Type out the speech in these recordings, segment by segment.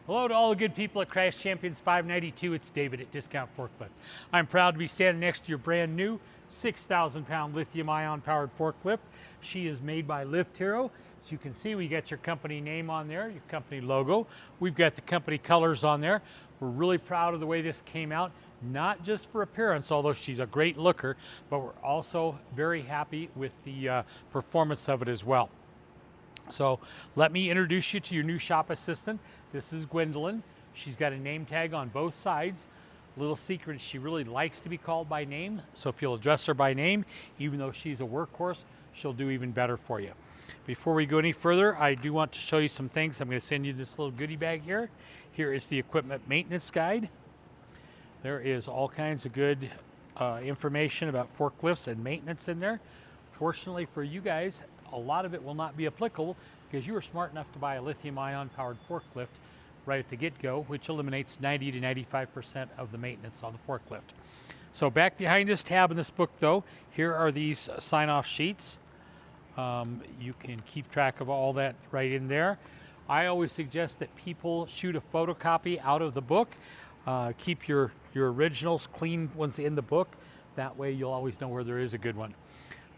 Hello to all the good people at Crash Champions 592. It's David at Discount Forklift. I'm proud to be standing next to your brand new 6,000 pound lithium ion powered forklift. She is made by Lift Hero. As you can see, we got your company name on there, your company logo. We've got the company colors on there. We're really proud of the way this came out, not just for appearance, although she's a great looker, but we're also very happy with the performance of it as well. So let me introduce you to your new shop assistant. This is Gwendolyn. She's got a name tag on both sides. Little secret, she really likes to be called by name. So if you'll address her by name, even though she's a workhorse, she'll do even better for you. Before we go any further, I do want to show you some things. I'm going to send you this little goodie bag here. Here is the equipment maintenance guide. There is all kinds of good information about forklifts and maintenance in there. Fortunately for you guys, a lot of it will not be applicable because you were smart enough to buy a lithium ion powered forklift right at the get-go, which eliminates 90 to 95% of the maintenance on the forklift. So back behind this tab in this book though, here are these sign-off sheets. You can keep track of all that right in there. I always suggest that people shoot a photocopy out of the book. Keep your originals, clean ones in the book. That way you'll always know where there is a good one.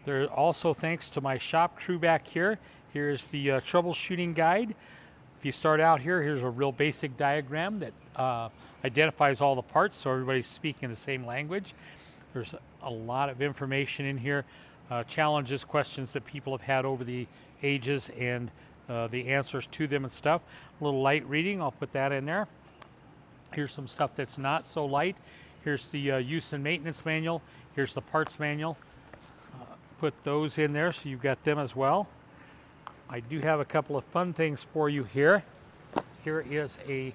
There also, thanks to my shop crew back here, here's the troubleshooting guide. If you start out here, here's a real basic diagram that identifies all the parts so everybody's speaking the same language. There's a lot of information in here, challenges, questions that people have had over the ages and the answers to them and stuff. A little light reading, I'll put that in there. Here's some stuff that's not so light. Here's the use and maintenance manual. Here's the parts manual. Put those in there so you've got them as well. I do have a couple of fun things for you here. Here is a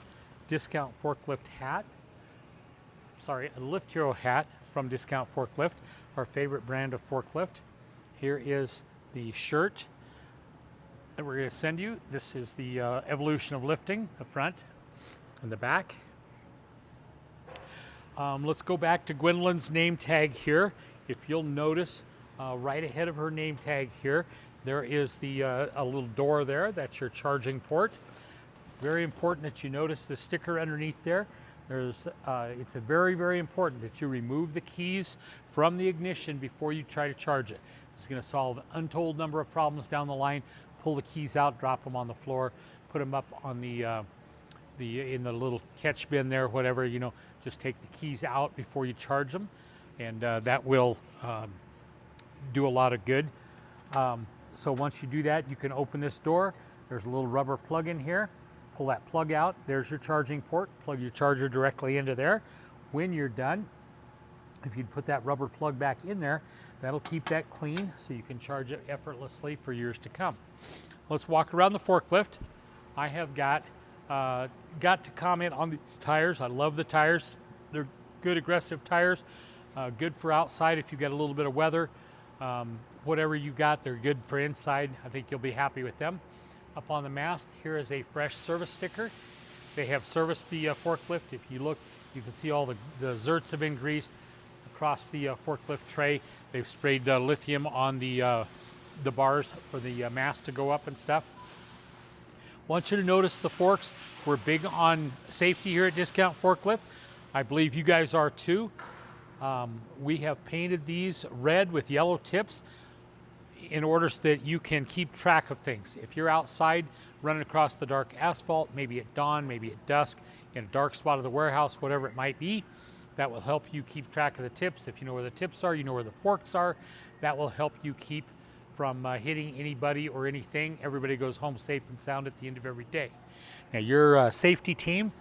Discount Forklift hat. Sorry, a Lift Hero hat from Discount Forklift, our favorite brand of forklift. Here is the shirt that we're going to send you. This is the evolution of lifting, the front and the back. Let's go back to Gwendolyn's name tag here. If you'll notice, right ahead of her name tag here, there is the a little door there. That's your charging port. Very important that you notice the sticker underneath there. It's very, very important that you remove the keys from the ignition before you try to charge it. It's going to solve an untold number of problems down the line. Pull the keys out, drop them on the floor, put them up on in the little catch bin there, whatever. Just take the keys out before you charge them, and that will do a lot of good. So once you do that, you can open this door. There's a little rubber plug in here. Pull that plug out. There's your charging port. Plug your charger directly into there. When you're done, if you'd put that rubber plug back in there, that'll keep that clean so you can charge it effortlessly for years to come. Let's walk around the forklift. I have got to comment on these tires. I love the tires. They're good aggressive tires. Good for outside if you get a little bit of weather. Whatever you got, they're good for inside. I think you'll be happy with them. Up on the mast, here is a fresh service sticker. They have serviced the forklift. If you look, you can see all the zerts have been greased across the forklift tray. They've sprayed lithium on the bars for the mast to go up and stuff. Want you to notice the forks. We're big on safety here at Discount Forklift. I believe you guys are too. We have painted these red with yellow tips in order so that you can keep track of things. If you're outside running across the dark asphalt, maybe at dawn, maybe at dusk, in a dark spot of the warehouse, whatever it might be, that will help you keep track of the tips. If you know where the tips are, you know where the forks are, that will help you keep from hitting anybody or anything. Everybody goes home safe and sound at the end of every day. Now your safety team,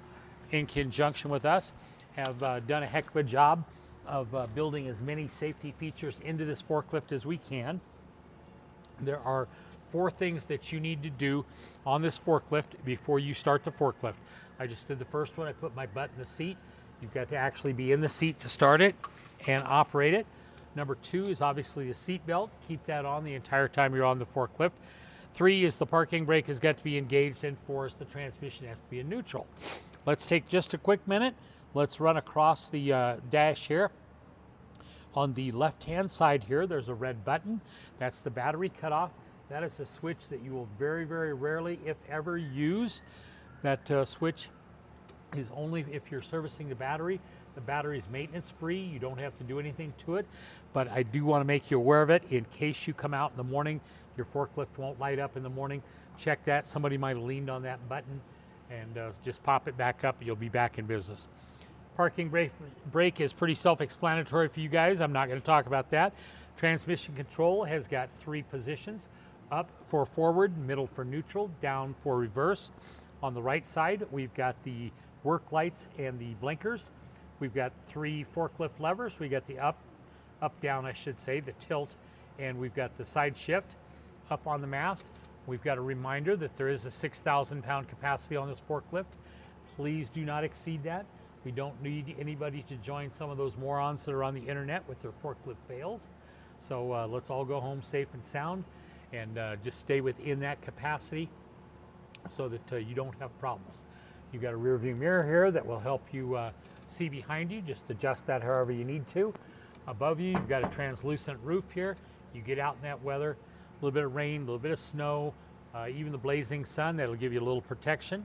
in conjunction with us, have done a heck of a job of building as many safety features into this forklift as we can. There are 4 things that you need to do on this forklift before you start the forklift. I just did the first one. I put my butt in the seat. You've got to actually be in the seat to start it and operate it. Number 2 is obviously the seat belt. Keep that on the entire time you're on the forklift. 3 is the parking brake has got to be engaged, and 4 is the transmission has to be in neutral. Let's take just a quick minute. Let's run across the dash here. On the left-hand side here, there's a red button. That's the battery cutoff. That is a switch that you will very, very rarely, if ever, use. That switch is only if you're servicing the battery. The battery is maintenance free. You don't have to do anything to it, but I do want to make you aware of it in case you come out in the morning, your forklift won't light up in the morning. Check that. Somebody might have leaned on that button, and just pop it back up. You'll be back in business. Parking brake is pretty self-explanatory for you guys. I'm not going to talk about that. Transmission control has got 3 positions: up for forward, middle for neutral, down for reverse. On the right side, we've got the work lights and the blinkers. We've got 3 forklift levers. We got the up, down, I should say, the tilt, and we've got the side shift. Up on the mast, we've got a reminder that there is a 6,000 pound capacity on this forklift. Please do not exceed that. We don't need anybody to join some of those morons that are on the internet with their forklift fails. So let's all go home safe and sound, and just stay within that capacity so that you don't have problems. You've got a rear view mirror here that will help you see behind you. Just adjust that however you need to. Above you, you've got a translucent roof here. You get out in that weather, a little bit of rain, a little bit of snow, even the blazing sun, that'll give you a little protection.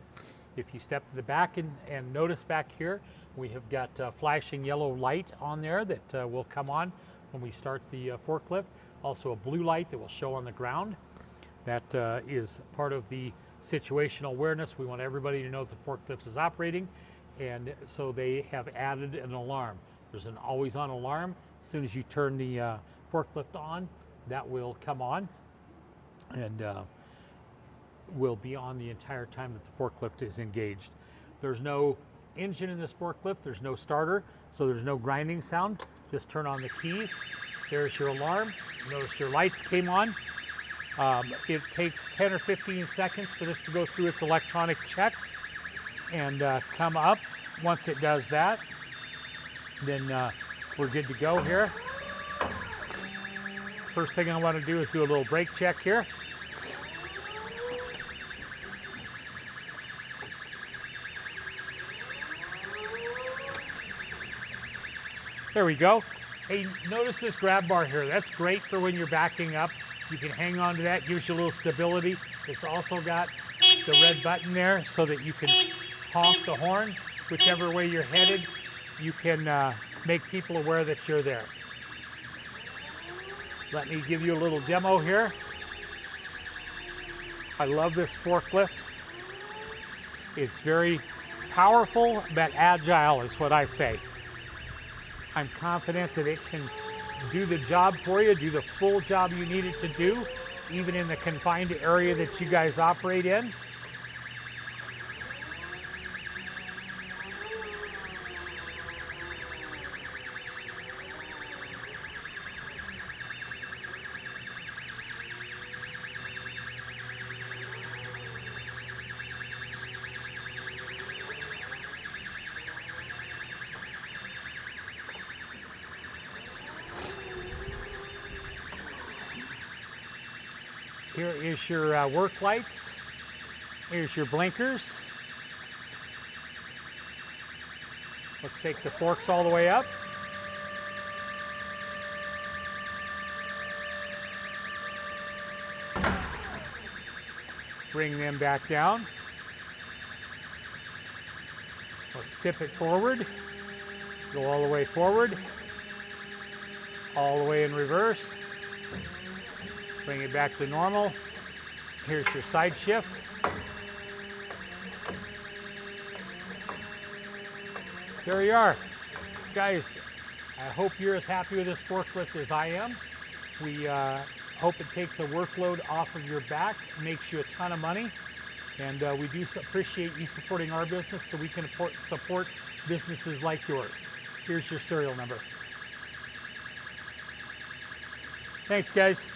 If you step to the back and notice back here, we have got flashing yellow light on there that will come on when we start the forklift. Also a blue light that will show on the ground. That is part of the situational awareness. We want everybody to know the forklift is operating, and so they have added an alarm. There's an always on alarm. As soon as you turn the forklift on, that will come on, and will be on the entire time that the forklift is engaged. There's no engine in this forklift, there's no starter, so there's no grinding sound. Just turn on the keys. There's your alarm. Notice your lights came on. It takes 10 or 15 seconds for this to go through its electronic checks and come up. Once it does that, then we're good to go here. First thing I want to do is do a little brake check here. There we go. Hey, notice this grab bar here. That's great for when you're backing up. You can hang on to that, gives you a little stability. It's also got the red button there so that you can honk the horn. Whichever way you're headed, you can make people aware that you're there. Let me give you a little demo here. I love this forklift. It's very powerful but agile is what I say. I'm confident that it can do the job for you, do the full job you need it to do, even in the confined area that you guys operate in. Here is your work lights. Here's your blinkers. Let's take the forks all the way up. Bring them back down. Let's tip it forward. Go all the way forward. All the way in reverse. Bring it back to normal. Here's your side shift. There you are. Guys, I hope you're as happy with this forklift as I am. We hope it takes a workload off of your back, makes you a ton of money, and we do appreciate you supporting our business so we can support businesses like yours. Here's your serial number. Thanks, guys.